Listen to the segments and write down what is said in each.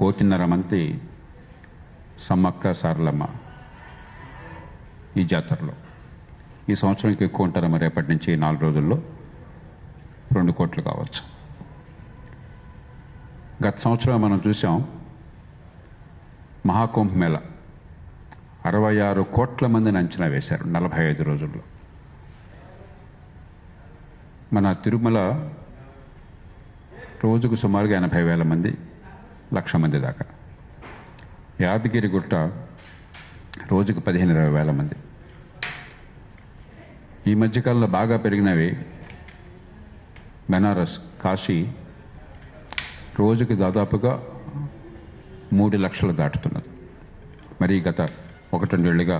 1.5 మంది సమ్మక్క సారలమ్మ ఈ జాతరలో. ఈ సంవత్సరం ఇంకా ఎక్కువ ఉంటారు, మరి రేపటి నుంచి 4 రోజుల్లో 2 కోట్లు కావచ్చు. గత సంవత్సరం మనం చూసాం మహాకుంభమేళ 66 కోట్ల మందిని అంచనా వేశారు 45 రోజుల్లో. మన తిరుమల రోజుకు సుమారుగా 80,000 మంది, 1,00,000 మంది దాకా. యాదగిరిగుట్ట రోజుకు 15,000 మంది. ఈ మధ్యకాలంలో బాగా పెరిగినవి బెనారస్, కాశీ రోజుకి దాదాపుగా 3 లక్షలు దాటుతున్నది. మరి గత 1-2 ఏళ్ళుగా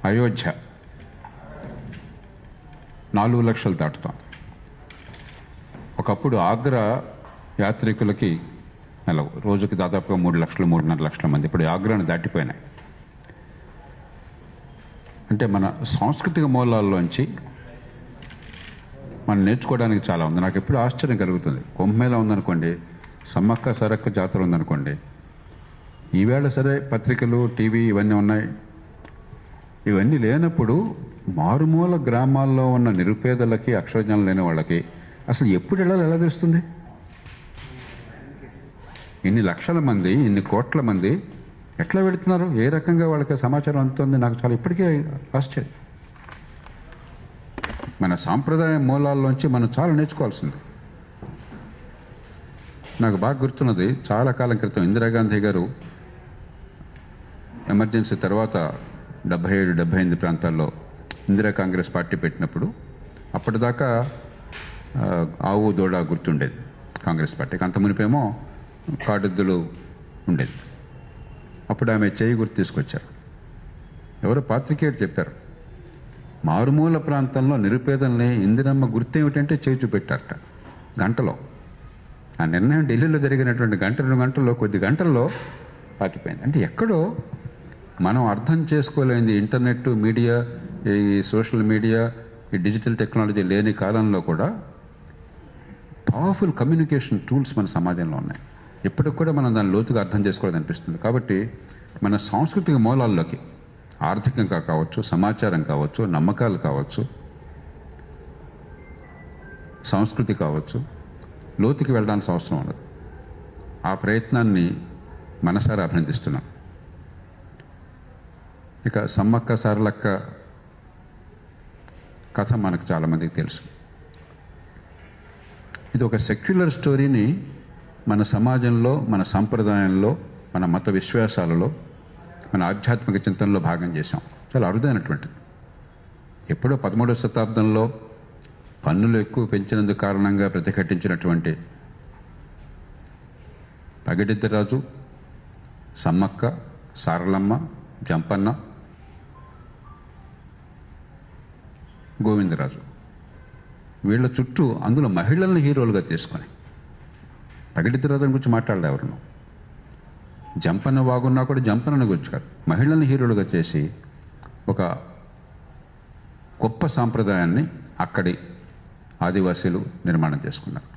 అయోధ్య 4 లక్షలు దాటుతాం. ఒకప్పుడు ఆగ్రా యాత్రికులకి రోజుకి దాదాపుగా 3 లక్షలు, 3.5 లక్షల మంది. ఇప్పుడు ఆగ్రాను దాటిపోయినాయి. అంటే మన సాంస్కృతిక మూలాల్లోంచి మనం నేర్చుకోవడానికి చాలా ఉంది. నాకు ఎప్పుడు ఆశ్చర్యం కలుగుతుంది. కుంభమేళ ఉందనుకోండి, సమ్మక్క సారక్క జాతర ఉందనుకోండి, ఈవేళ సరే పత్రికలు, టీవీ ఇవన్నీ ఉన్నాయి. ఇవన్నీ లేనప్పుడు మారుమూల గ్రామాల్లో ఉన్న నిరుపేదలకి, అక్షరజ్ఞానం లేని వాళ్ళకి అసలు ఎప్పుడు వెళ్ళాలో ఎలా తెలుస్తుంది? ఇన్ని లక్షల మంది, ఇన్ని కోట్ల మంది ఎట్లా వెళుతున్నారు? ఏ రకంగా వాళ్ళకి సమాచారం అందుతుంది? నాకు చాలా ఇప్పటికే ఆశ్చర్యం. మన సాంప్రదాయ మూలాల్లోంచి మనం చాలా నేర్చుకోవాల్సింది. నాకు బాగా గుర్తున్నది, చాలా కాలం క్రితం ఇందిరాగాంధీ గారు ఎమర్జెన్సీ తర్వాత 77-78 ప్రాంతాల్లో ఇందిరా కాంగ్రెస్ పార్టీ పెట్టినప్పుడు అప్పటిదాకా ఆవు దూడ గుర్తుండేది కాంగ్రెస్ పార్టీకి. అంత మునిపేమో కాడెద్దులు ఉండేది. అప్పుడు ఆమె చేయి గుర్తు తీసుకొచ్చారు. ఎవరో పాత్రికేయుడు చెప్పారు, మారుమూల ప్రాంతంలో నిరుపేదల్ని ఇందిరమ్మ గుర్తు ఏమిటంటే చేయి చూపెట్టారట. గంటలో ఆ నిర్ణయం ఢిల్లీలో జరిగినటువంటి 1-2 గంటల్లో, కొద్ది గంటల్లో పాకిపోయింది. అంటే ఎక్కడో మనం అర్థం చేసుకోలేనిది, ఇంటర్నెట్, మీడియా, ఈ సోషల్ మీడియా, ఈ డిజిటల్ టెక్నాలజీ లేని కాలంలో కూడా పవర్ఫుల్ కమ్యూనికేషన్ టూల్స్ మన సమాజంలో ఉన్నాయి. ఇప్పటికి కూడా మనం దాన్ని లోతుగా అర్థం చేసుకోవాలని అనిపిస్తుంది. కాబట్టి మన సాంస్కృతిక మూలాల్లోకి ఆర్థికంగా కావచ్చు, సమాచారం కావచ్చు, నమ్మకాలు కావచ్చు, సంస్కృతి కావచ్చు, లోతుకి వెళ్ళడానికి అవసరం ఉండదు. ఆ ప్రయత్నాన్ని మనసారా అభినందిస్తున్నాం. ఇక సమ్మక్క సారలక్క కథ మనకు చాలామందికి తెలుసు. ఇది ఒక సెక్యులర్ స్టోరీని మన సమాజంలో, మన సంప్రదాయంలో, మన మత విశ్వాసాలలో, మన ఆధ్యాత్మిక చింతనలో భాగం చేశాం. చాలా అరుదైనటువంటిది. ఎప్పుడో 13వ శతాబ్దంలో పన్నులు ఎక్కువ పెంచినందుకు కారణంగా ప్రతిఘటించినటువంటి పగిడిద్దరాజు, సమ్మక్క, సారలమ్మ, జంపన్న, గోవిందరాజు, వీళ్ళ చుట్టూ అందులో మహిళల్ని హీరోలుగా తీసుకొని, పగిడిద్దరాజుని గురించి మాట్లాడలే ఎవరును, జంపన్న బాగున్నా కూడా జంపన్నని గురించి కాదు, మహిళల్ని హీరోలుగా చేసి ఒక గొప్ప సాంప్రదాయాన్ని అక్కడి ఆదివాసీలు నిర్మాణం చేసుకున్నారు.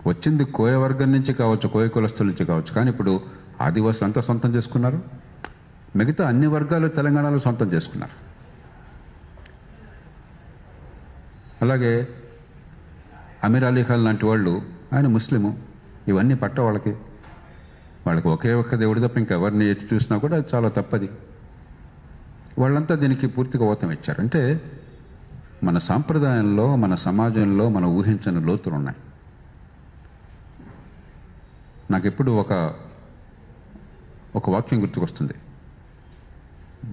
వచ్చింది కోయ వర్గం నుంచి కావచ్చు, కోయ కులస్తుల నుంచి కావచ్చు, కానీ ఇప్పుడు ఆదివాసులు అంతా సొంతం చేసుకున్నారు. మిగతా అన్ని వర్గాలు తెలంగాణలో సొంతం చేసుకున్నారు. అలాగే అమీర్ అలీ ఖాన్ లాంటి వాళ్ళు, ఆయన ముస్లిము, ఇవన్నీ పట్ట వాళ్ళకి ఒకే ఒక్క దేవుడి తప్ప ఇంకెవరిని ఎత్తి చూసినా కూడా చాలా తప్పది. వాళ్ళంతా దీనికి పూర్తిగా ఊతం ఇచ్చారు. అంటే మన సాంప్రదాయంలో, మన సమాజంలో మన ఊహించని లోతులు ఉన్నాయి. నాకు ఎప్పుడు ఒక వాక్యం గుర్తుకొస్తుంది.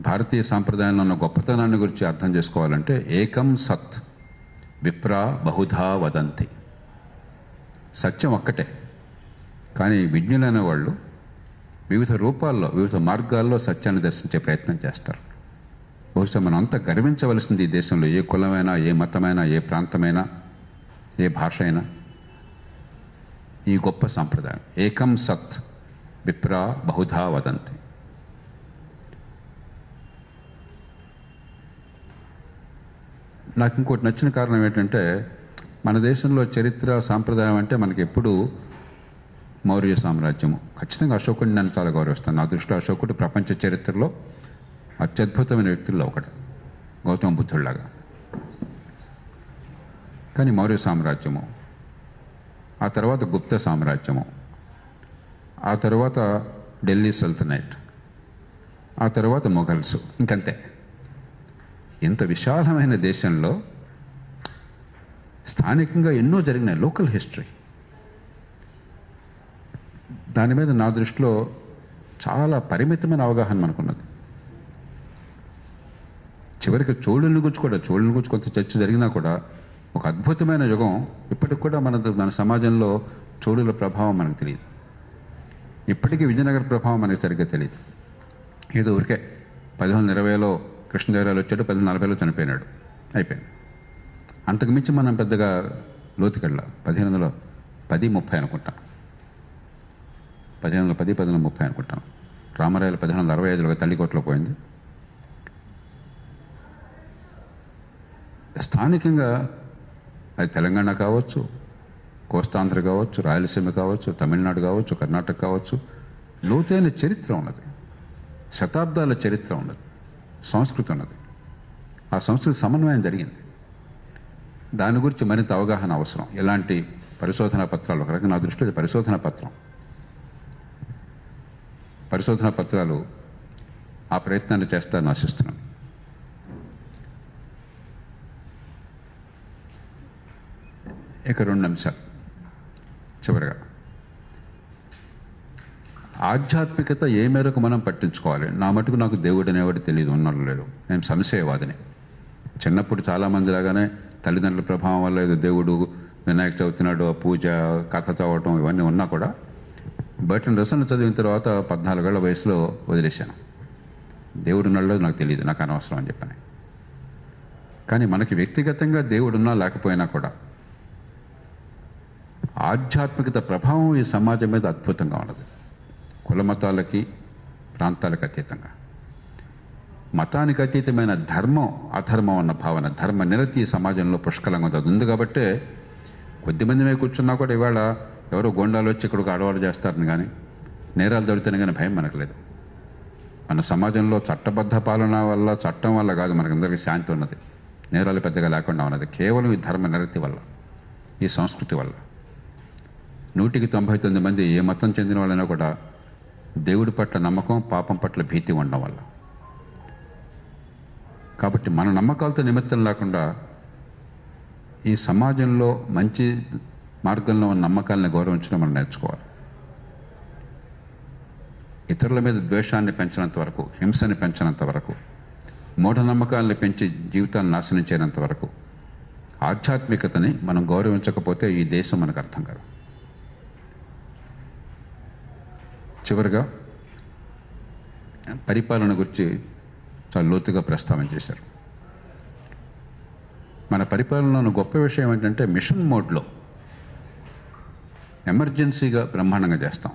భారతీయ సాంప్రదాయంలో ఉన్న గొప్పతనాన్ని గురించి అర్థం చేసుకోవాలంటే, ఏకం సత్ విప్రా బహుధా వదంతి. సత్యం ఒక్కటే, కానీ విజ్ఞులైన వాళ్ళు వివిధ రూపాల్లో, వివిధ మార్గాల్లో సత్యాన్ని దర్శించే ప్రయత్నం చేస్తారు. బహుశా మనం అంతా గర్వించవలసింది ఈ దేశంలో, ఏ కులమైనా, ఏ మతమైనా, ఏ ప్రాంతమైనా, ఏ భాష అయినా, ఈ గొప్ప సాంప్రదాయం. ఏకం సత్ విప్రా బహుధా వదంతి. నాకు ఇంకోటి నచ్చిన కారణం ఏంటంటే, మన దేశంలో చరిత్ర, సాంప్రదాయం అంటే మనకి ఎప్పుడు మౌర్య సామ్రాజ్యము. ఖచ్చితంగా అశోకుడిని నేను చాలా గౌరవిస్తాను. నా దృష్టిలో అశోకుడు ప్రపంచ చరిత్రలో అత్యద్భుతమైన వ్యక్తుల్లో ఒకడు, గౌతమ బుద్ధుడిలాగా. కానీ మౌర్య సామ్రాజ్యము, ఆ తర్వాత గుప్త సామ్రాజ్యము, ఆ తర్వాత ఢిల్లీ సల్తనైట్, ఆ తర్వాత మొఘల్స్, ఇంకంతే. ఇంత విశాలమైన దేశంలో స్థానికంగా ఎన్నో జరిగినాయి, లోకల్ హిస్టరీ. దాని మీద నా దృష్టిలో చాలా పరిమితమైన అవగాహన మనకున్నది. చివరికి చోళుల్ని గురించి కొంత చర్చ జరిగినా కూడా ఒక అద్భుతమైన యుగం ఇప్పటికి కూడా మన సమాజంలో చోళుల ప్రభావం మనకు తెలియదు. ఇప్పటికీ విజయనగర ప్రభావం మనకి సరిగ్గా తెలియదు. ఏదో ఊరికే 1520లో కృష్ణదేవరాయలు వచ్చాడు, 1540లో చనిపోయినాడు, అయిపోయింది. అంతకుమించి మనం పెద్దగా లోతుకెళ్ళ. 1510-30 అనుకుంటాం, 1510-1530 అనుకుంటాం. రామరాయలు 1565లో తల్లికోటలో పోయింది. స్థానికంగా అది తెలంగాణ కావచ్చు, కోస్తాంధ్ర కావచ్చు, రాయలసీమ కావచ్చు, తమిళనాడు కావచ్చు, కర్ణాటక కావచ్చు, లోతైన చరిత్ర ఉన్నది, శతాబ్దాల చరిత్ర ఉన్నది, సంస్కృతి ఉన్నది. ఆ సంస్కృతి సమన్వయం జరిగింది. దాని గురించి మరింత అవగాహన అవసరం. ఎలాంటి పరిశోధనా పత్రాలు, ఒక రకంగా నా దృష్టిలో పరిశోధనా పత్రాలు ఆ ప్రయత్నాన్ని చేస్తారని ఆశిస్తున్నాను. ఇక 2 అంశాలు చివరిగా. ఆధ్యాత్మికత ఏ మేరకు మనం పట్టించుకోవాలి. నా మటుకు నాకు దేవుడు అనేవాడు తెలియదు, ఉన్నాడు లేడు. నేను సంశయవాదిని. చిన్నప్పుడు చాలామంది లాగానే తల్లిదండ్రుల ప్రభావం వల్ల ఏదో దేవుడు వినాయక చవితి నాడు పూజ, కథ చదవటం ఇవన్నీ ఉన్నా కూడా బయట రసన చదివిన తర్వాత 14 ఏళ్ల వయసులో వదిలేశాను. దేవుడు ఉన్నాడో నాకు తెలియదు, నాకు అనవసరం అని చెప్పాను. కానీ మనకి వ్యక్తిగతంగా దేవుడున్నా లేకపోయినా కూడా ఆధ్యాత్మికత ప్రభావం ఈ సమాజం మీద అద్భుతంగా ఉన్నది. కుల మతాలకి, ప్రాంతాలకు అతీతంగా, మతానికి అతీతమైన ధర్మం అధర్మం అన్న భావన, ధర్మ నిరతి ఈ సమాజంలో పుష్కలంగా ఉంది. అది ఉంది కాబట్టే కొద్దిమంది మీద కూర్చున్నా కూడా ఇవాళ ఎవరో గోండాలు వచ్చి ఇక్కడికి ఆడవాళ్ళు చేస్తారని కానీ, నేరాలు జరుగుతాయని కానీ భయం మనకు లేదు. మన సమాజంలో చట్టబద్ధ పాలన వల్ల, చట్టం వల్ల కాదు మనకందరికీ శాంతి ఉన్నది, నేరాలు పెద్దగా లేకుండా ఉన్నది. కేవలం ఈ ధర్మ నిరతి వల్ల, ఈ సంస్కృతి వల్ల. 100కి 99 మంది ఏ మతం చెందిన వాళ్ళైనా కూడా దేవుడి పట్ల నమ్మకం, పాపం పట్ల భీతి ఉండడం వల్ల. కాబట్టి మన నమ్మకాలతో నిమిత్తం లేకుండా ఈ సమాజంలో మంచి మార్గంలో ఉన్న నమ్మకాలను గౌరవించడం మనం నేర్చుకోవాలి. ఇతరుల మీద ద్వేషాన్ని పెంచినంత వరకు, హింసని పెంచినంత వరకు, మూఢనమ్మకాలను పెంచి జీవితాన్ని నాశనం చేయనంత వరకు ఆధ్యాత్మికతని మనం గౌరవించకపోతే ఈ దేశం మనకు అర్థం కాదు. చివరిగా పరిపాలన గురించి చాలా లోతుగా ప్రస్తావన చేశారు. మన పరిపాలనలో గొప్ప విషయం ఏంటంటే మిషన్ మోడ్లో ఎమర్జెన్సీగా బ్రహ్మాండంగా చేస్తాం.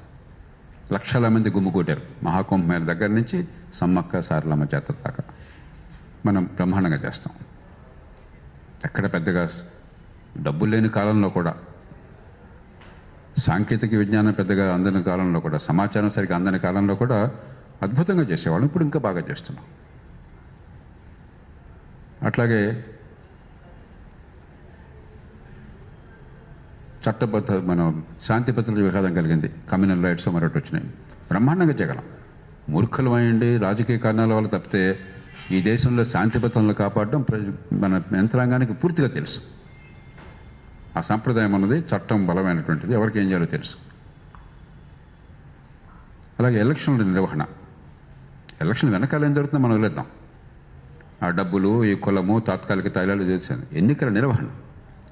లక్షల మంది గుమ్ముకూటారు మహాకుంభమేళ దగ్గర నుంచి సమ్మక్క సారలమ్మ జాతర దాకా మనం బ్రహ్మాండంగా చేస్తాం. ఎక్కడ పెద్దగా డబ్బులు లేని కాలంలో కూడా, సాంకేతిక విజ్ఞానం పెద్దగా అందని కాలంలో కూడా, సమాచారం సరిగ్గా అందని కాలంలో కూడా అద్భుతంగా చేసేవాళ్ళం. ఇప్పుడు ఇంకా బాగా చేస్తున్నాం. అట్లాగే చట్టబద్ధ మనం శాంతి భద్రత వివాదం కలిగింది, కమ్యూనల్ రైట్స్ మరొకటి వచ్చినాయి, బ్రహ్మాండంగా చేయగలం. మూర్ఖులమైండి రాజకీయ కారణాల వల్ల తప్పితే ఈ దేశంలో శాంతి భద్రతలను కాపాడడం మన యంత్రాంగానికి పూర్తిగా తెలుసు. ఆ సంప్రదాయం అన్నది, చట్టం బలమైనటువంటిది, ఎవరికి ఏం చేయాలో తెలుసు. అలాగే ఎలక్షన్ల నిర్వహణ, ఎలక్షన్ వెనకాల ఏం జరుగుతుందో మనం వదిలేద్దాం. ఆ డబ్బులు, ఈ కులము, తాత్కాలిక తైలాలు చేశాను. ఎన్నికల నిర్వహణ,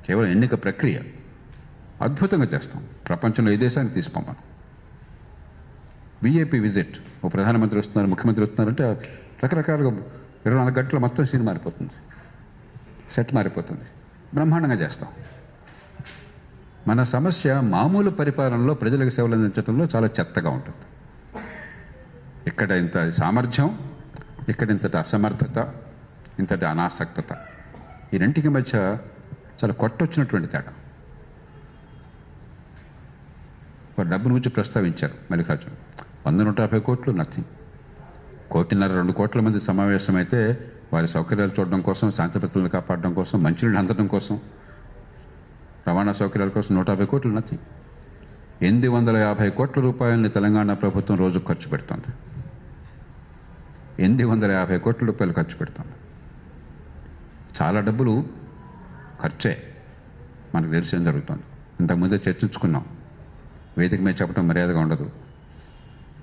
కేవలం ఎన్నిక ప్రక్రియ అద్భుతంగా చేస్తాం. ప్రపంచంలో ఏ దేశానికి తీసుకోం మనం. విఐపి విజిట్, ఓ ప్రధానమంత్రి వస్తున్నారు, ముఖ్యమంత్రి వస్తున్నారంటే రకరకాలుగా 24 గంటల మొత్తం సీన్ మారిపోతుంది, సెట్ మారిపోతుంది. బ్రహ్మాండంగా చేస్తాం. మన సమస్య మామూలు పరిపాలనలో ప్రజలకు సేవలు అందించడంలో చాలా చెత్తగా ఉంటుంది. ఇక్కడ ఇంత సామర్థ్యం, ఇక్కడ ఇంతటి అసమర్థత, ఇంతటి అనాసక్తత, ఈ రెంటికి మధ్య చాలా కొట్టొచ్చినటువంటి తేడా. డబ్బు గురించి ప్రస్తావించారు మల్లికార్జున. 100-150 కోట్లు నథింగ్. 1.5-2 కోట్ల మంది సమావేశమైతే వారి సౌకర్యాలు చూడడం కోసం, శాంతి భద్రతలను కాపాడడం కోసం, మంచినీళ్ళు అందడం కోసం, రవాణా సౌకర్యాల కోసం 150 కోట్లు నథింగ్. 850 కోట్ల రూపాయలని తెలంగాణ ప్రభుత్వం రోజు ఖర్చు పెడుతుంది. 850 కోట్ల రూపాయలు ఖర్చు పెడుతుంది. చాలా డబ్బులు ఖర్చే. మనకు తెలిసి ఏం జరుగుతుంది. ఇంతకుముందే చర్చించుకున్నాం. వేదిక మీద చెప్పడం మర్యాదగా ఉండదు.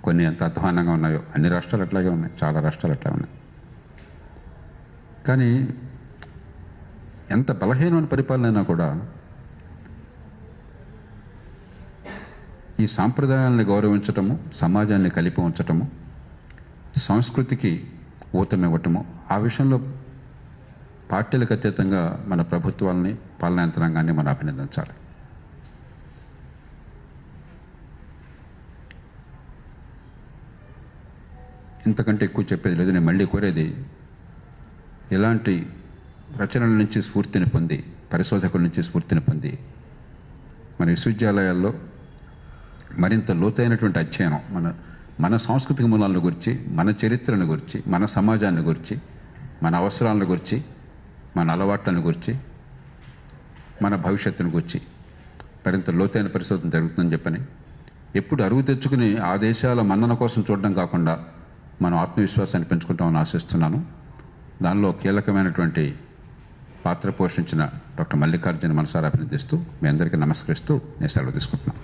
కొన్ని ఎంత అధ్వానంగా ఉన్నాయో. అన్ని రాష్ట్రాలు అట్లాగే ఉన్నాయి, చాలా రాష్ట్రాలు అట్లా ఉన్నాయి. కానీ ఎంత బలహీనమైన పరిపాలన అయినా కూడా ఈ సాంప్రదాయాలను గౌరవించటము, సమాజాన్ని కలిపి ఉంచటము, సంస్కృతికి ఊతమివ్వటము, ఆ విషయంలో పార్టీలకు అతీతంగా మన ప్రభుత్వాలని, పాలనా యంత్రాంగాన్ని మనం అభినందించాలి. ఇంతకంటే ఎక్కువ చెప్పేది లేదు. నేను మళ్ళీ కోరేది, ఇలాంటి రచనల నుంచి స్ఫూర్తిని పొంది, పరిశోధకుల నుంచి స్ఫూర్తిని పొంది, మన విశ్వవిద్యాలయాల్లో మరింత లోతైనటువంటి అధ్యయనం, మన సాంస్కృతిక మూలాలను గురించి, మన చరిత్రను గురించి, మన సమాజాన్ని గురించి, మన అవసరాలను గురించి, మన అలవాట్లను గురించి, మన భవిష్యత్తును గురించి మరింత లోతైన పరిశోధన జరుగుతుందని చెప్పని, ఎప్పుడు అరువు తెచ్చుకుని ఆ దేశాల మన్నన కోసం చూడడం కాకుండా మనం ఆత్మవిశ్వాసాన్ని పెంచుకుంటామని ఆశిస్తున్నాను. దానిలో కీలకమైనటువంటి పాత్ర పోషించిన డాక్టర్ మల్లికార్జున మనసారా అభినందిస్తూ, మీ అందరికీ నమస్కరిస్తూ నేను సెలవు తీసుకుంటున్నాను.